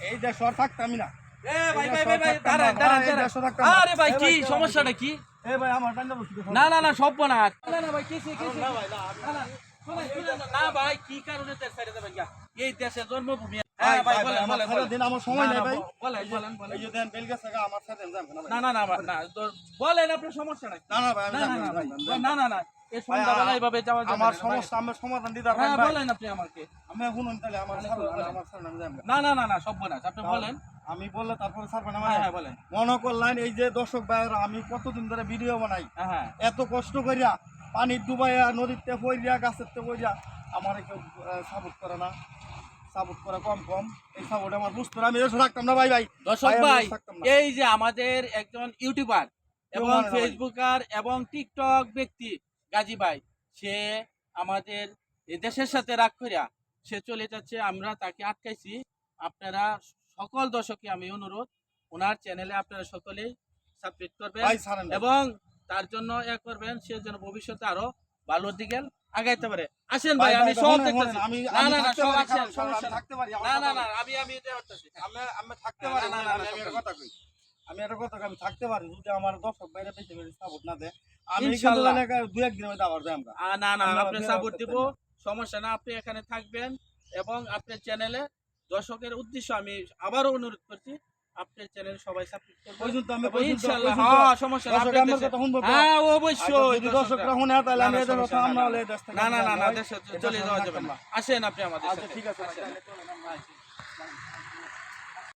এই দেশ আর থাকতামই না। এ ভাই ভাই ভাই ভাই দাঁড়ান দাঁড়ান আরে ভাই কি সমস্যাটা কি? এই ভাই আমার টান্ডা বসে না না না সব না না ভাই কিছু না ভাই না না ভাই কি কারণে তেল ছেড়ে দেবেন এই দেশের জন্মভূমি। হ্যাঁ ভাই বলেন বলেন দিন আমার সময় নাই ভাই। বলেন বলেন বলেন এই যে দেন বেল গেছে আমার সাথে যাবেন না ভাই। না না না না বলেন আপনার সমস্যা নাই। না না ভাই আমি না না ভাই না না না এই সন্ধ্যাবেলা এইভাবে যাওয়া যাবে আমার সমস্যা আমার সমাধান দিতে পারবেন হ্যাঁ ভাই। বলেন আপনি আমাকে। আমি শুনুন তাহলে আমার ছাড়ুন আমি যাবেন। না না না না সব না আপনি বলেন। আমি বললে তারপরে ছাড়বেন হ্যাঁ আমার। হ্যাঁ বলেন। মনে করলেন এই যে দর্শক ভাইরা আমি কতদিন ধরে ভিডিও বানাই, হ্যাঁ এত কষ্ট করিয়া পানি ডুবাইয়া নদীতে পইরিয়া গাছের তে পইরিয়া আমার কেউ সাপোর্ট করে না, সাপোর্ট করে কম কম। এই সাপোর্ট আমার বুঝতে আমি এসে থাকতাম না ভাই ভাই। দর্শক ভাই এই যে আমাদের একজন ইউটিউবার এবং ফেসবুকার এবং টিকটক ব্যক্তি গাজী ভাই, সে আমাদের দেশের সাথে রাগ করিয়া সে চলে যাচ্ছে, আমরা তাকে আটকাইছি। আপনারা সকল দর্শককে আমি অনুরোধ, ওনার চ্যানেলে আপনারা সকলেই সাবস্ক্রাইব করবেন এবং তার জন্য এক করবেন, সে যেন ভবিষ্যতে আরো ভালোর দিকে আগাইতে পারে। আসেন ভাই আমি সব দেখতেছি। না না না সব আছেন, সমস্যা থাকতে পারি। না না না আমি আমি আমি থাকতে পারি না। আমি একটা কথা কই, আমি একটা কথা কই, আমি থাকতে পারি যদি আমার দর্শক বাইরে বেশি বেশি সাপোর্ট না দেয়। আমি কিন্তু এলাকায় 2-1 দিনের মধ্যে আবার যাই আমরা। না না আপনি সাপোর্ট দিব, সমস্যা না। আপনি এখানে থাকবেন এবং আপনার চ্যানেলে দর্শকের উদ্দেশ্যে আমি আবারও অনুরোধ করছি, আপনার চ্যানেলে সবাই সাবস্ক্রাইব করবেন ইনশাআল্লাহ। হ্যাঁ সমস্যা না, আপনি আমার কথা শুনবেন। হ্যাঁ অবশ্যই যদি দর্শকরা শুনে তাহলে আমি এদের কথা আমরা হলে দেশ থেকে না না না দেশে চলে যাওয়া যাবে না। আসেন আপনি আমাদের সাথে। আচ্ছা ঠিক আছে।